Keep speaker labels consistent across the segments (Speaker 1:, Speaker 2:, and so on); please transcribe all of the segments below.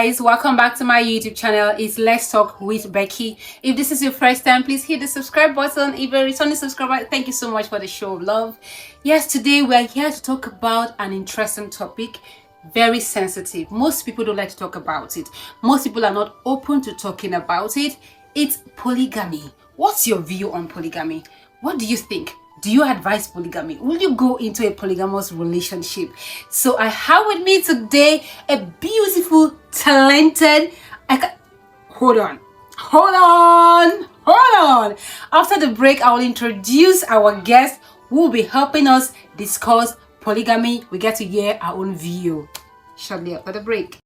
Speaker 1: guys, welcome back to my YouTube channel. It's Let's Talk with Becky. If this is your first time, please hit the subscribe button. If you're a returning subscriber, thank you so much for the show of love. Yes, today we're here to talk about an interesting topic, very sensitive. Most people don't like to talk about it. Most people are not open to talking about it. It's polygamy. What's your view on polygamy? What do you think? Do you advise polygamy? Will you go into a polygamous relationship? So I have with me today a beautiful, talented, hold on. After the break, I will introduce our guest who will be helping us discuss polygamy. We get to hear our own view shortly after the break.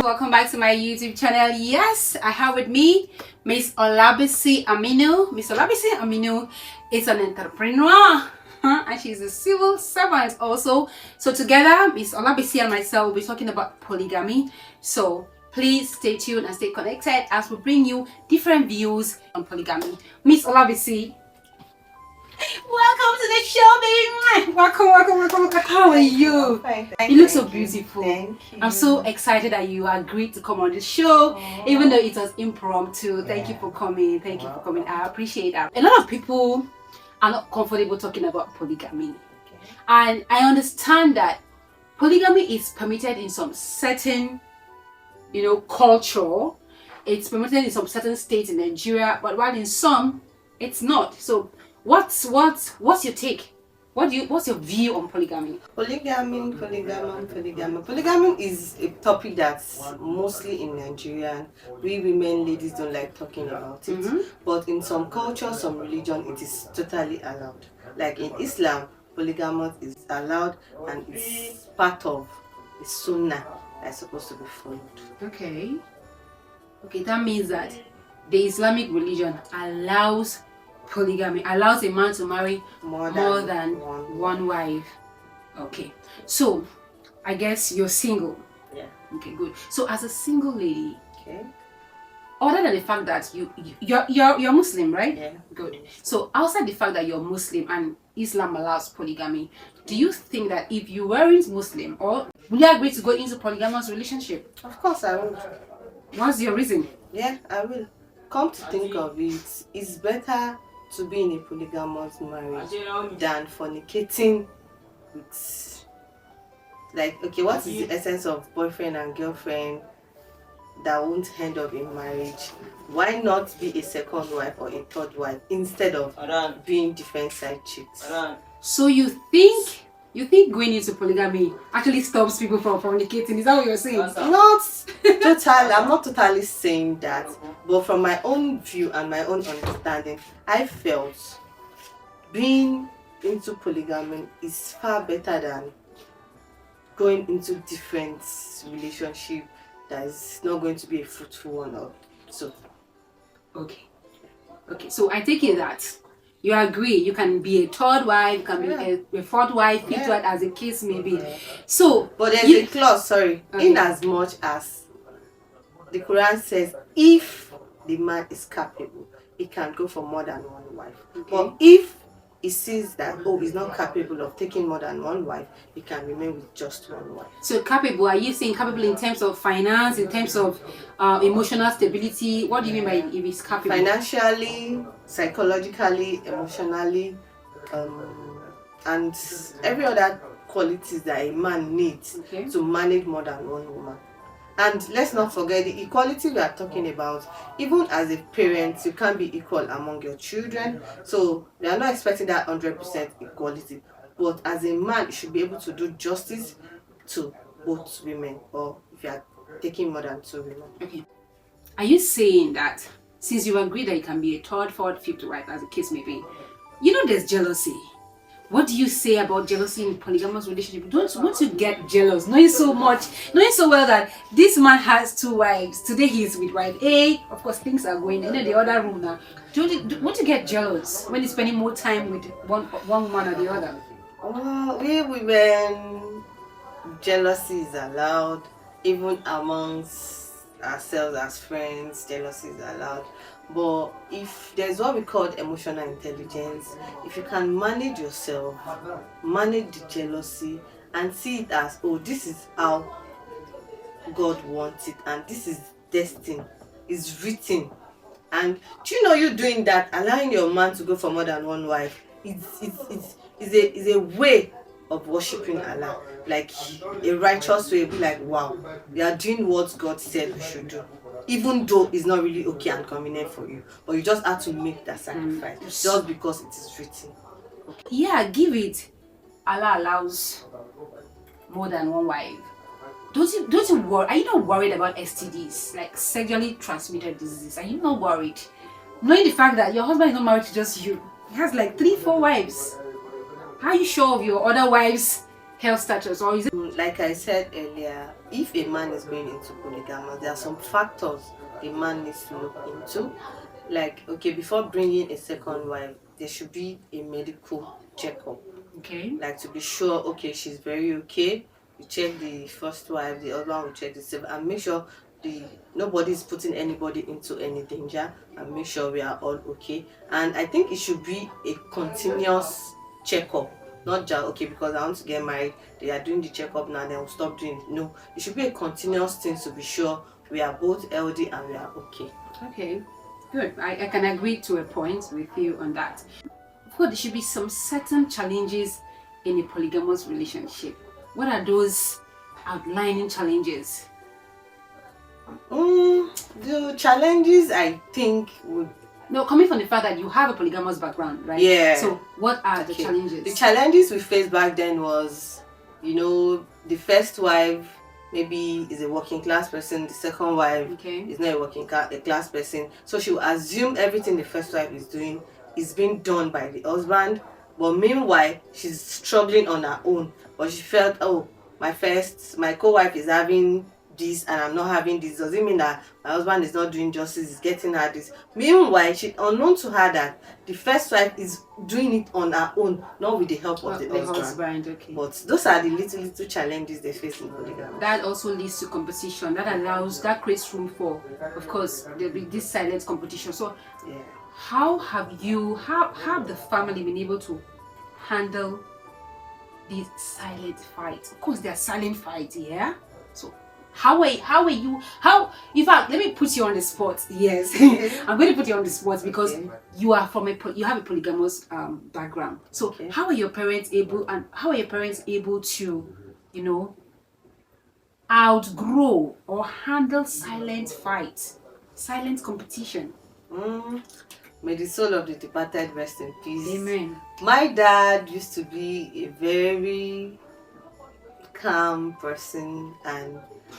Speaker 1: Welcome back to my YouTube channel. Yes, I have with me Miss Olabisi Aminu. Miss Olabisi Aminu is an entrepreneur and she's a civil servant also. So together, Miss Olabisi and myself will be talking about polygamy. So please stay tuned and stay connected as we bring you different views on polygamy. Miss Olabisi, welcome to the show, baby. Welcome. How are you?
Speaker 2: Fine,
Speaker 1: you look so beautiful.
Speaker 2: Thank you.
Speaker 1: I'm so excited that you agreed to come on the show, even though it was impromptu. Thank you for coming. Thank you for coming. I appreciate that. A lot of people are not comfortable talking about polygamy, and I understand that polygamy is permitted in some certain, culture. It's permitted in some certain states in Nigeria, but while in some, it's not. So what's your take? What's your view on polygamy?
Speaker 2: Polygamy is a topic that's mostly in Nigeria. We women, ladies don't like talking about it. But in some cultures, some religion, it is totally allowed. Like in Islam, polygamous is allowed and it's part of the sunnah that's supposed to be followed.
Speaker 1: Okay, that means that the Islamic religion allows polygamy, allows a man to marry more than one wife. Okay, so I guess you're single.
Speaker 2: Yeah.
Speaker 1: Okay, good. So as a single lady,
Speaker 2: Okay.
Speaker 1: other than the fact that you're Muslim, right?
Speaker 2: Yeah.
Speaker 1: Good. So outside the fact that you're Muslim and Islam allows polygamy, do you think that if you weren't Muslim, or would you agree to go into polygamous relationship?
Speaker 2: Of course I will.
Speaker 1: What's your reason?
Speaker 2: Yeah, I will. Come to think of it, it's better to be in a polygamous marriage than fornicating with, like, okay, what is the essence of boyfriend and girlfriend that won't end up in marriage? Why not be a second wife or a third wife instead of being different side chicks?
Speaker 1: So you think going into polygamy actually stops people from fornicating? Is that what you're saying?
Speaker 2: Not totally. I'm not totally saying that, but from my own view and my own understanding, I felt being into polygamy is far better than going into different relationship that is not going to be a fruitful one. Or so. Okay.
Speaker 1: So I take it that you agree you can be a third wife, you can be a fourth wife, fifth wife, as the case may be. So,
Speaker 2: but there's a clause, in as much as the Quran says, if the man is capable, he can go for more than one wife. But if he sees that, he's not capable of taking more than one wife, he can remain with just one wife.
Speaker 1: So capable, are you saying capable in terms of finance, in terms of emotional stability? What do you mean by if he's capable?
Speaker 2: Financially, psychologically, emotionally, and every other qualities that a man needs to manage more than one woman. And let's not forget the equality we are talking about. Even as a parent, you can't be equal among your children. So we are not expecting that 100% equality. But as a man, you should be able to do justice to both women, or if you are taking more than two women.
Speaker 1: Okay. Are you saying that since you agree that it can be a third, fourth, fifth wife, as the case may be, there's jealousy? What do you say about jealousy in polygamous relationship? Don't you get jealous, knowing so well that this man has two wives? Today he's with wife A, of course things are going, and then the other room now. Don't you get jealous when he's spending more time with one woman or the other?
Speaker 2: We women, jealousy is allowed, even amongst ourselves as friends. Jealousy is allowed. But if there's what we call emotional intelligence, if you can manage yourself, manage the jealousy, and see it as, this is how God wants it, and this is destined, is written. And do you know, you doing that, allowing your man to go for more than one wife, is a way of worshiping Allah, like a righteous way. Be like, wow, we are doing what God said we should do, even though it's not really okay and convenient for you, but you just have to make that sacrifice just because it is written.
Speaker 1: Yeah, give it. Allah allows more than one wife. Don't you worry? Are you not worried about STDs, like sexually transmitted diseases? Are you not worried, knowing the fact that your husband is not married to just you? He has like 3-4 wives. How are you sure of your other wives' health status? Or is it
Speaker 2: like I said earlier, if a man is going into polygamous, there are some factors a man needs to look into. Like, okay, before bringing a second wife, there should be a medical checkup.
Speaker 1: Okay.
Speaker 2: Like, to be sure, okay, she's very okay. You check the first wife, the other one will check the second, and make sure nobody is putting anybody into any danger, and make sure we are all okay. And I think it should be a continuous checkup, not just okay because I want to get married, they are doing the checkup now, then we'll stop doing it. No, it should be a continuous thing to be sure we are both healthy and we are okay.
Speaker 1: Okay, good. I can agree to a point with you on that. Of course, there should be some certain challenges in a polygamous relationship. What are those outlining challenges?
Speaker 2: The challenges I think would...
Speaker 1: No, coming from the fact that you have a polygamous background, right?
Speaker 2: Yeah.
Speaker 1: So what are the challenges?
Speaker 2: The challenges we faced back then was, you know, the first wife maybe is a working class person, the second wife is not a working class person. So she will assume everything the first wife is doing is being done by the husband. But meanwhile, she's struggling on her own. But she felt, oh, my co-wife is having this and I'm not having this. Does it mean that my husband is not doing justice, is getting her this? Meanwhile, she unknown to her that the first wife is doing it on her own, not with the help of the husband. Okay. But those are the little challenges they face in polygamy.
Speaker 1: That also leads to competition. That creates room for, of course, there'll be this silent competition. So yeah. How have the family been able to handle these silent fights? Of course, there are silent fights, yeah. So how in fact, let me put you on the spot. Yes. I'm going to put you on the spot because you are you have a polygamous background. So how are your parents able to, you know, outgrow or handle silent fights, silent competition?
Speaker 2: May the soul of the departed rest in peace.
Speaker 1: Amen.
Speaker 2: My dad used to be a very calm person and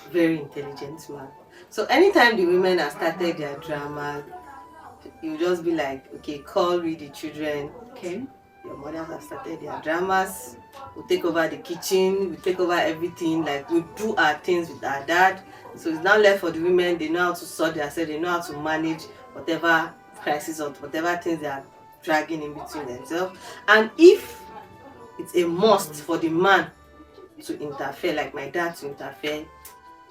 Speaker 2: very intelligent man. So anytime the women have started their drama, you just be like, okay, call with the children.
Speaker 1: Okay.
Speaker 2: Your mothers have started their dramas. We'll take over the kitchen. We take over everything. Like, we do our things with our dad. So it's now left for the women. They know how to sort themselves. They know how to manage whatever crisis or whatever things they are dragging in between themselves. And if it's a must for the man to interfere, like my dad to interfere,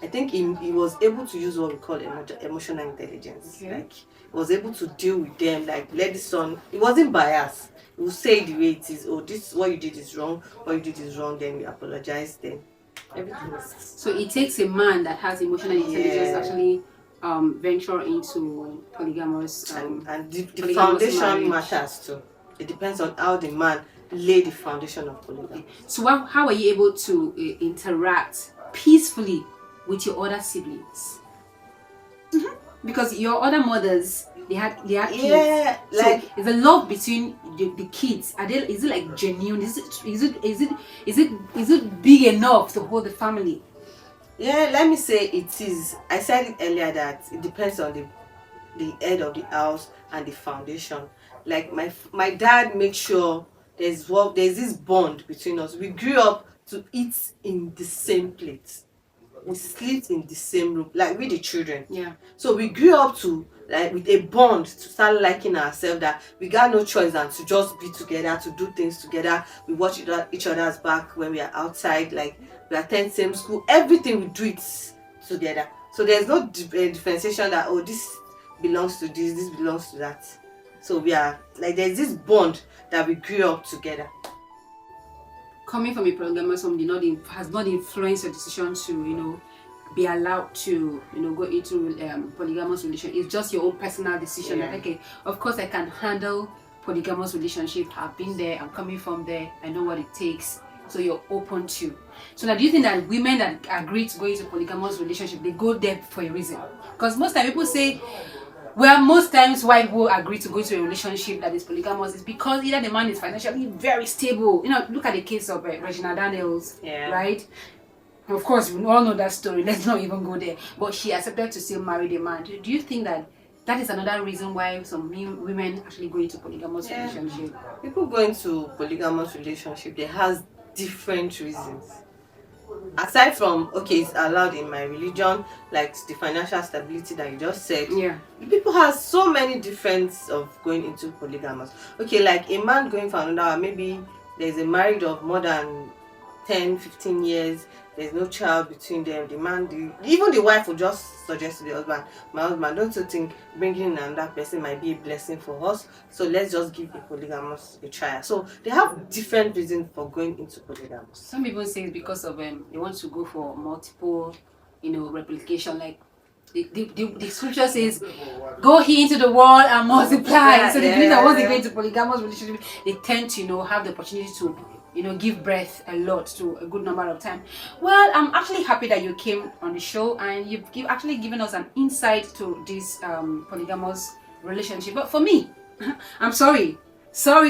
Speaker 2: I think he was able to use what we call emotional intelligence. Okay. Like, he was able to deal with them, like, let this son, it wasn't biased. He would say the way it is. Oh, this, what you did is wrong, what you did is wrong, then we apologize, then everything is...
Speaker 1: So it takes a man that has emotional intelligence actually venture into polygamous
Speaker 2: and the foundation marriage. Matters too. It depends on how the man lay the foundation of polygamy.
Speaker 1: So how are you able to interact peacefully with your other siblings? Because your other mothers, they had kids.
Speaker 2: Yeah, like,
Speaker 1: so the love between the kids, is it like genuine? Is it big enough to hold the family?
Speaker 2: Yeah, let me say it is. I said it earlier that it depends on the head of the house and the foundation. Like, my dad made sure there's this bond between us. We grew up to eat in the same plate. We slept in the same room, like with the children. Yeah. So we grew up to, like, with a bond to start liking ourselves, that we got no choice than to just be together, to do things together. We watch each other's back when we are outside, like, we attend same school, everything we do it together. So there's no differentiation that, oh, this belongs to this belongs to that. So we are, like, there's this bond that we grew up together.
Speaker 1: Coming from a polygamous home has not influenced your decision to, you know, be allowed to, go into polygamous relationship. It's just your own personal decision. Like, okay, of course I can handle polygamous relationship. I've been there. I'm coming from there. I know what it takes. So you're open to. So now, do you think that women that agree to go into polygamous relationship, they go there for a reason? Because most time people say, well, most times why people agree to go into a relationship that is polygamous is because either the man is financially very stable. Look at the case of Regina Daniels, right? Of course, we all know that story. Let's not even go there. But she accepted to still marry the man. Do you think that is another reason why some women actually go into polygamous relationship?
Speaker 2: People go into polygamous relationship, they has different reasons. Aside from, okay, it's allowed in my religion, like the financial stability that you just said. People have so many different of going into polygamous. Okay, like a man going for another, maybe there's a marriage of more than 10-15 years, there's no child between them. The man, even the wife will just suggest to the husband, my husband, don't you think bringing in another person might be a blessing for us? So let's just give the polygamous a try. So they have different reasons for going into polygamous.
Speaker 1: Some people say it's because of they want to go for multiple, replication. Like the scripture says, go here into the world and multiply. So they believe that once they go into polygamous relationship, they tend to have the opportunity to give birth a lot to a good number of time. Well, I'm actually happy that you came on the show and you've actually given us an insight to this polygamous relationship. But for me, I'm sorry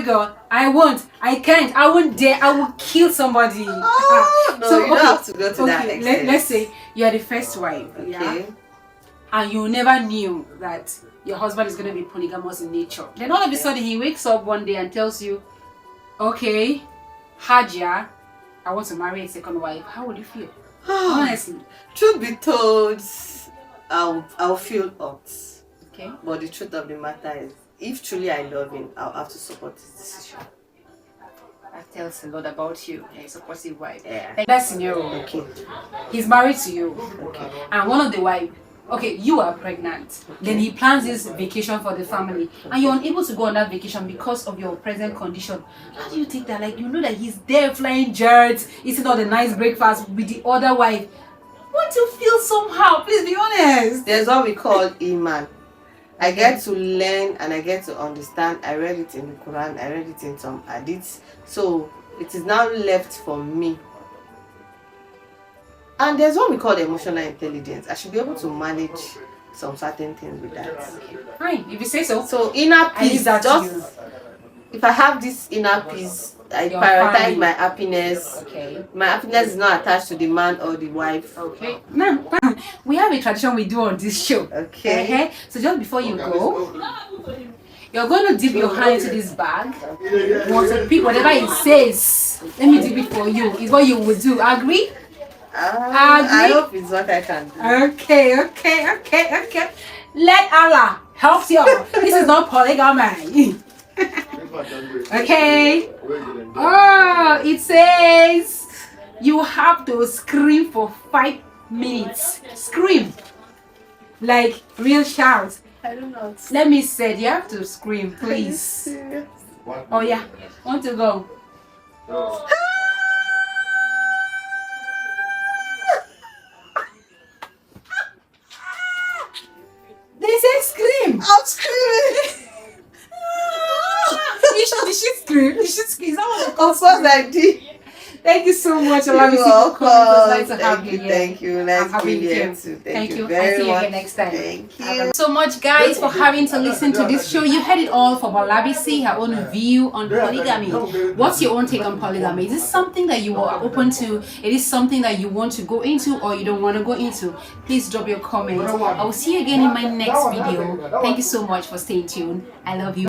Speaker 1: girl, I can't, I won't dare, I will kill somebody.
Speaker 2: No, so, you don't have to go to that extent.
Speaker 1: Let's say you're the first wife, and you never knew that your husband is going to be polygamous in nature. Then all of a sudden he wakes up one day and tells you, okay, Haja, I want to marry a second wife. How would you feel? Honestly.
Speaker 2: Truth be told, I'll feel hurt.
Speaker 1: Okay.
Speaker 2: But the truth of the matter is, if truly I love him, I'll have to support his decision.
Speaker 1: That tells a lot about you, a supportive wife.
Speaker 2: Yeah.
Speaker 1: That scenario, okay. He's married to you. Okay. And one of the wives, okay, you are pregnant. Okay. Then he plans this vacation for the family, and you're unable to go on that vacation because of your present condition. How do you take that? Like, that he's there flying jets, eating all the nice breakfast with the other wife. Won't you feel somehow? Please be honest.
Speaker 2: There's what we call iman. I get to learn and I get to understand. I read it in the Quran, I read it in some hadiths. So it is now left for me. And there's what we call emotional intelligence. I should be able to manage some certain things with that.
Speaker 1: Okay. Fine, if you say so.
Speaker 2: So inner peace, if I have this inner peace, I prioritize my happiness. Okay. My happiness is not attached to the man or the wife.
Speaker 1: Okay. Now, we have a tradition we do on this show.
Speaker 2: Okay.
Speaker 1: So just before you go, you're going to dip your hand into this bag. Pick whatever it says. Let me dip it for you. Is what you will do. Agree?
Speaker 2: I hope it's what I can do.
Speaker 1: Okay. Let Allah help you. This is not polygamy. Okay. Oh, it says you have to scream for 5 minutes. Scream. Like real shout.
Speaker 2: I don't know.
Speaker 1: Let me say, you have to scream, please. Oh yeah. Want to go? They say scream.
Speaker 2: I'm screaming.
Speaker 1: Did she scream? Is that what
Speaker 2: of course I did.
Speaker 1: Thank you so much, Olabisi.
Speaker 2: You're welcome.
Speaker 1: Nice to have you here.
Speaker 2: Thank you. Nice to be here too. Thank you very
Speaker 1: I'll see you
Speaker 2: much.
Speaker 1: again next time.
Speaker 2: Thank you
Speaker 1: so much, guys, for having to listen to this show. You heard it all from Olabisi, her own view on polygamy. What's your own take on polygamy? Is this something that you are open to? It is something that you want to go into or you don't want to go into? Please drop your comments. I will see you again in my next video. Thank you so much for staying tuned. I love you.